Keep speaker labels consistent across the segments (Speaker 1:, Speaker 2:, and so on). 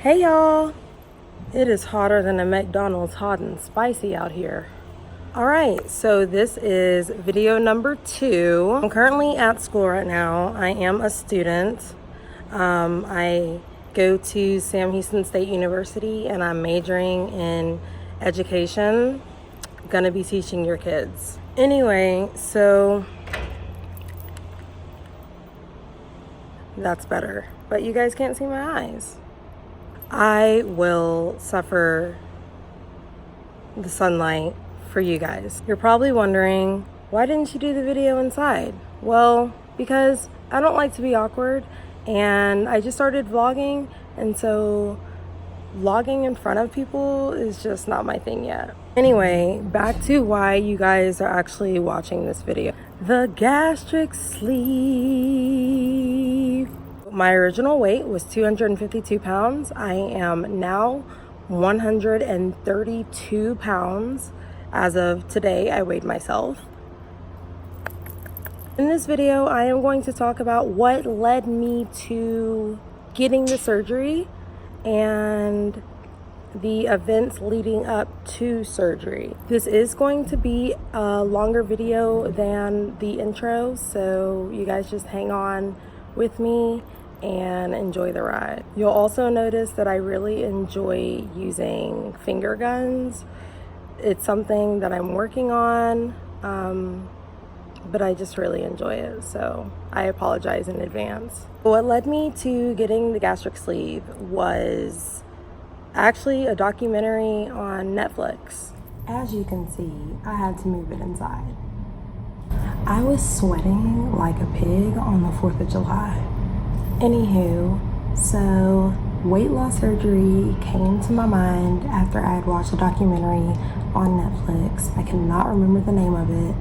Speaker 1: Hey y'all! It is hotter than a McDonald's hot and spicy out here. Alright, so this is video number 2. I'm currently at school right now. I am a student. I go to Sam Houston State University and I'm majoring in education. Gonna be teaching your kids. Anyway, so that's better. But you guys can't see my eyes. I will suffer the sunlight for you guys. You're probably wondering, why didn't you do the video inside? Well, because I don't like to be awkward and I just started vlogging, and so vlogging in front of people is just not my thing yet. Anyway, back to why you guys are actually watching this video. The gastric sleeve. My original weight was 252 pounds. I am now 132 pounds. As of today, I weighed myself. In this video, I am going to talk about what led me to getting the surgery and the events leading up to surgery. This is going to be a longer video than the intro, so you guys just hang on with me and enjoy the ride. You'll also notice that I really enjoy using finger guns. It's something that I'm working on, but I just really enjoy it, so I apologize in advance. What led me to getting the gastric sleeve was actually a documentary on Netflix. As you can see, I had to move it inside. I was sweating like a pig on the 4th of July. Anywho, so weight loss surgery came to my mind after I had watched a documentary on Netflix. I cannot remember the name of it,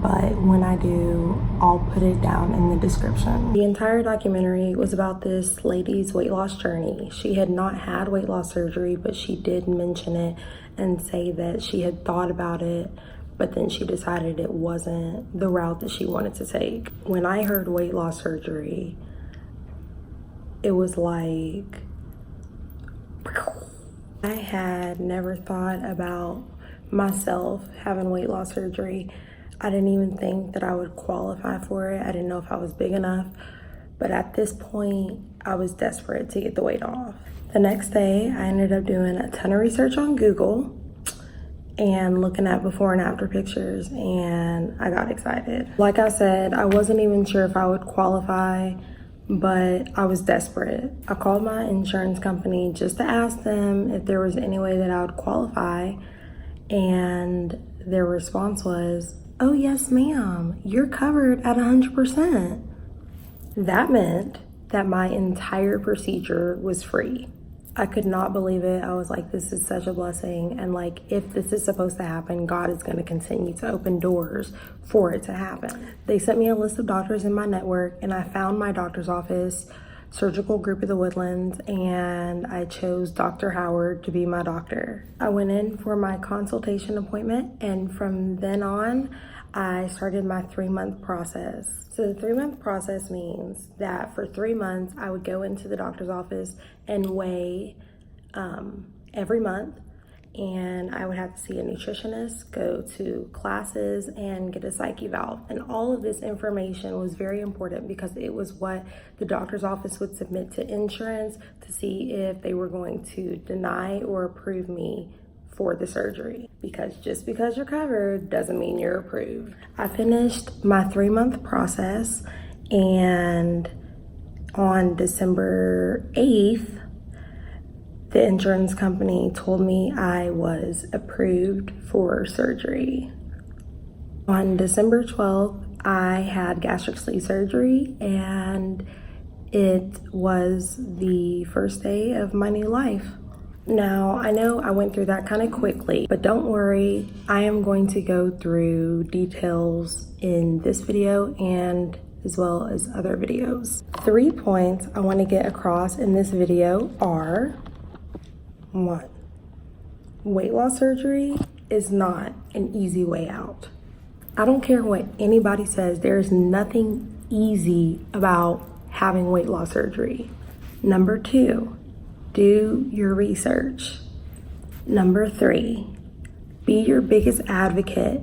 Speaker 1: but when I do, I'll put it down in the description. The entire documentary was about this lady's weight loss journey. She had not had weight loss surgery, but she did mention it and say that she had thought about it, but then she decided it wasn't the route that she wanted to take. When I heard weight loss surgery, it was like, I had never thought about myself having weight loss surgery. I didn't even think that I would qualify for it. I didn't know if I was big enough, but at this point, I was desperate to get the weight off. The next day, I ended up doing a ton of research on Google and looking at before and after pictures, and I got excited. Like I said, I wasn't even sure if I would qualify, but I was desperate. I called my insurance company just to ask them if there was any way that I would qualify, and their response was, "Oh yes ma'am, you're covered at 100%. That meant that my entire procedure was free. I could not believe it. I was like, this is such a blessing, and like, if this is supposed to happen, God is going to continue to open doors for it to happen. They sent me a list of doctors in my network, and I found my doctor's office, Surgical Group of the Woodlands, and I chose Dr. Howard to be my doctor. I went in for my consultation appointment, and from then on, I started my 3-month process. So the 3-month process means that for 3 months, I would go into the doctor's office and weigh every month, and I would have to see a nutritionist, go to classes, and get a psych eval. And all of this information was very important because it was what the doctor's office would submit to insurance to see if they were going to deny or approve me for the surgery, because just because you're covered doesn't mean you're approved. I finished my 3-month process, and on December 8th, the insurance company told me I was approved for surgery. On December 12th, I had gastric sleeve surgery, and it was the first day of my new life. Now, I know I went through that kind of quickly, but don't worry, I am going to go through details in this video and as well as other videos. 3 points I want to get across in this video are: 1, weight loss surgery is not an easy way out. I don't care what anybody says, there is nothing easy about having weight loss surgery. Number 2, Do your research. Number 3, be your biggest advocate,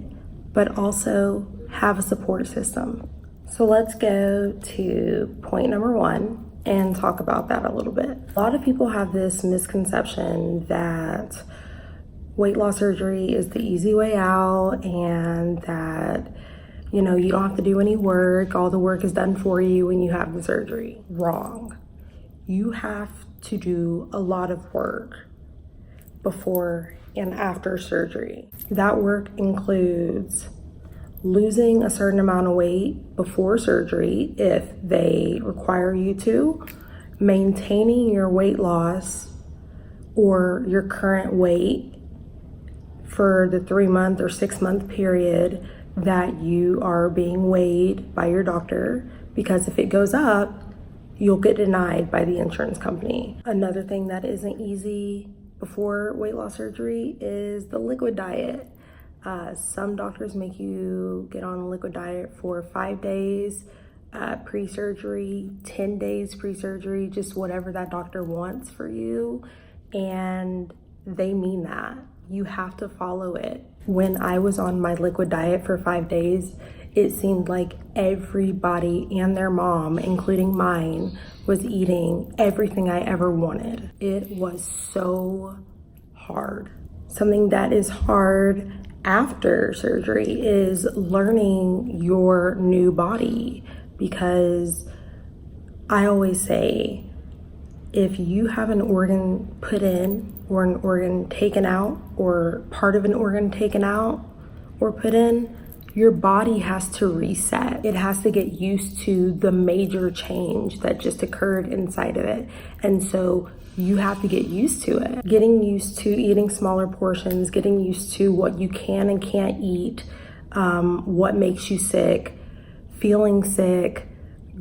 Speaker 1: but also have a support system. So let's go to point number 1 and talk about that a little bit. A lot of people have this misconception that weight loss surgery is the easy way out and that, you don't have to do any work. All the work is done for you when you have the surgery. Wrong. You have to do a lot of work before and after surgery. That work includes losing a certain amount of weight before surgery if they require you to, maintaining your weight loss or your current weight for the 3-month or 6-month period that you are being weighed by your doctor, because if it goes up, you'll get denied by the insurance company. Another thing that isn't easy before weight loss surgery is the liquid diet. Some doctors make you get on a liquid diet for 5 days pre-surgery, 10 days pre-surgery, just whatever that doctor wants for you. And they mean that. You have to follow it. When I was on my liquid diet for 5 days, it seemed like everybody and their mom, including mine, was eating everything I ever wanted. It was so hard. Something that is hard after surgery is learning your new body, because I always say, if you have an organ put in or an organ taken out or part of an organ taken out or put in, your body has to reset. It has to get used to the major change that just occurred inside of it. And so you have to get used to it. Getting used to eating smaller portions, getting used to what you can and can't eat, what makes you sick, feeling sick,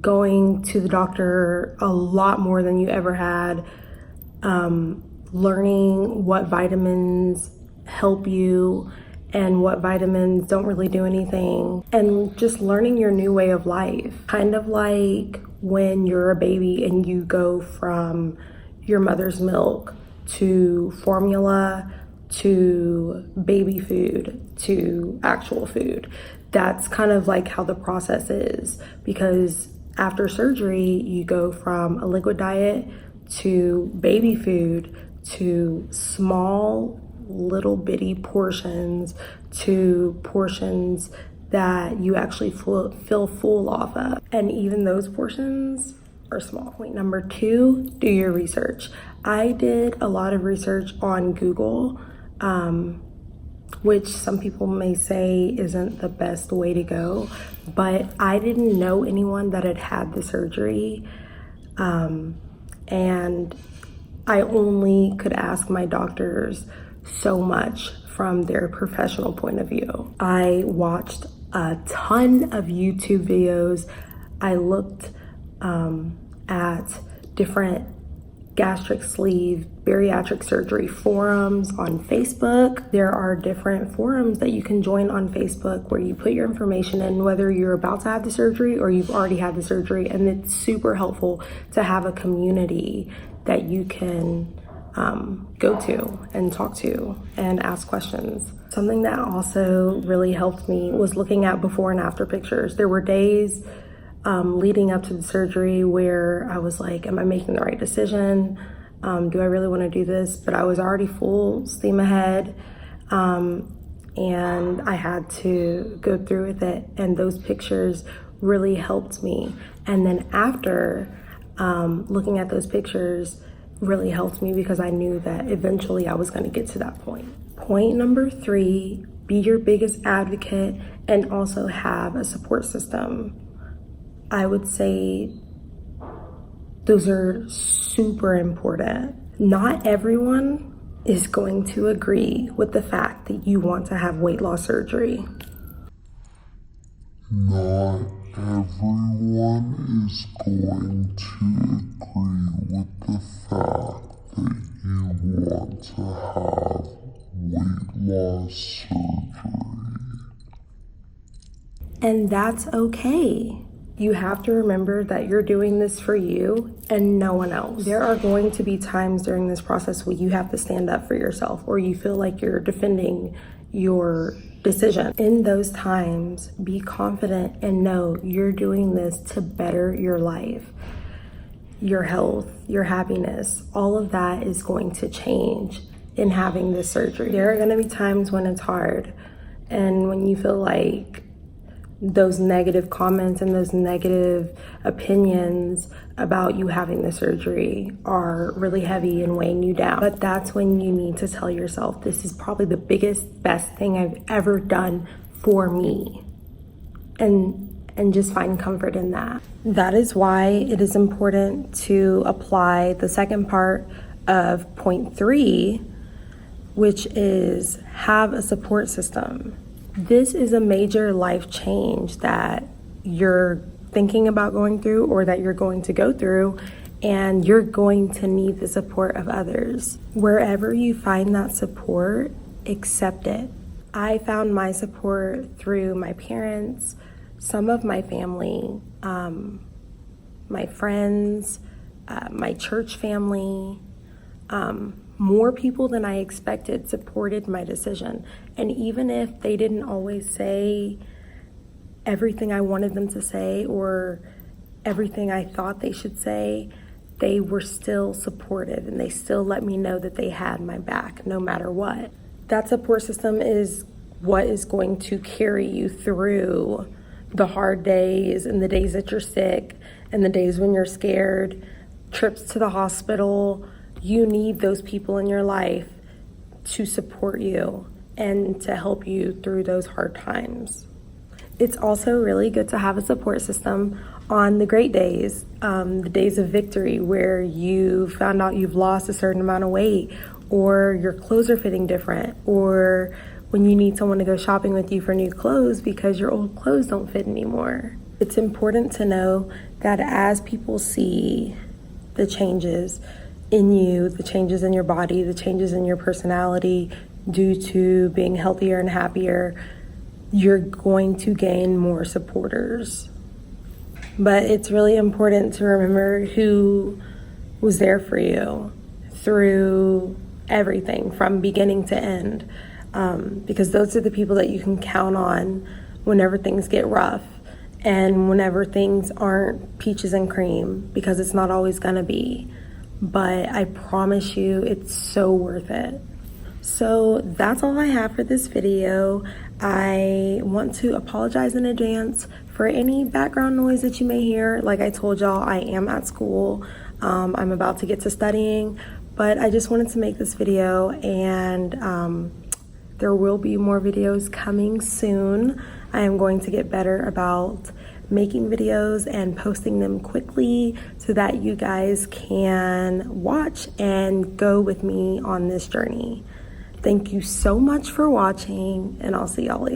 Speaker 1: going to the doctor a lot more than you ever had, learning what vitamins help you and what vitamins don't really do anything, and just learning your new way of life. Kind of like when you're a baby and you go from your mother's milk to formula to baby food to actual food. That's kind of like how the process is, because after surgery, you go from a liquid diet to baby food to small little bitty portions to portions that you actually feel full off of. And even those portions are small. Point number 2, do your research. I did a lot of research on Google, which some people may say isn't the best way to go, but I didn't know anyone that had had the surgery, and I only could ask my doctors so much from their professional point of view. I watched a ton of YouTube videos. I looked at different gastric sleeve bariatric surgery forums on Facebook. There are different forums that you can join on Facebook where you put your information in, whether you're about to have the surgery or you've already had the surgery, and it's super helpful to have a community that you can go to and talk to and ask questions. Something that also really helped me was looking at before and after pictures. There were days leading up to the surgery where I was like, am I making the right decision? Do I really want to do this? But I was already full steam ahead, and I had to go through with it, and those pictures really helped me. And then after looking at those pictures really helped me, because I knew that eventually I was going to get to that point. Point number 3, be your biggest advocate and also have a support system. I would say those are super important. Not everyone is going to agree with the fact that you want to have weight loss surgery.
Speaker 2: Not everyone is going to agree with the fact that you want to have weight loss surgery.
Speaker 1: And that's okay. You have to remember that you're doing this for you and no one else. There are going to be times during this process where you have to stand up for yourself or you feel like you're defending your decision. In those times, be confident and know you're doing this to better your life, your health, your happiness. All of that is going to change in having this surgery. There are going to be times when it's hard and when you feel like those negative comments and those negative opinions about you having the surgery are really heavy and weighing you down. But that's when you need to tell yourself, this is probably the biggest, best thing I've ever done for me. And just find comfort in that. That is why it is important to apply the second part of point 3, which is have a support system. This is a major life change that you're thinking about going through or that you're going to go through, and you're going to need the support of others. Wherever you find that support, accept it. I found my support through my parents, some of my family, my friends, my church family. More people than I expected supported my decision. And even if they didn't always say everything I wanted them to say or everything I thought they should say, they were still supportive and they still let me know that they had my back no matter what. That support system is what is going to carry you through the hard days and the days that you're sick and the days when you're scared, trips to the hospital. You need those people in your life to support you and to help you through those hard times. It's also really good to have a support system on the great days, the days of victory where you found out you've lost a certain amount of weight or your clothes are fitting different, or when you need someone to go shopping with you for new clothes because your old clothes don't fit anymore. It's important to know that as people see the changes in you, the changes in your body, the changes in your personality due to being healthier and happier, you're going to gain more supporters. But it's really important to remember who was there for you through everything from beginning to end, because those are the people that you can count on whenever things get rough and whenever things aren't peaches and cream, because it's not always gonna be. But I promise you, it's so worth it. So that's all I have for this video. I want to apologize in advance for any background noise that you may hear. Like I told y'all, I am at school. I'm about to get to studying, but I just wanted to make this video, and there will be more videos coming soon. I am going to get better about making videos and posting them quickly so that you guys can watch and go with me on this journey. Thank you so much for watching, and I'll see y'all later.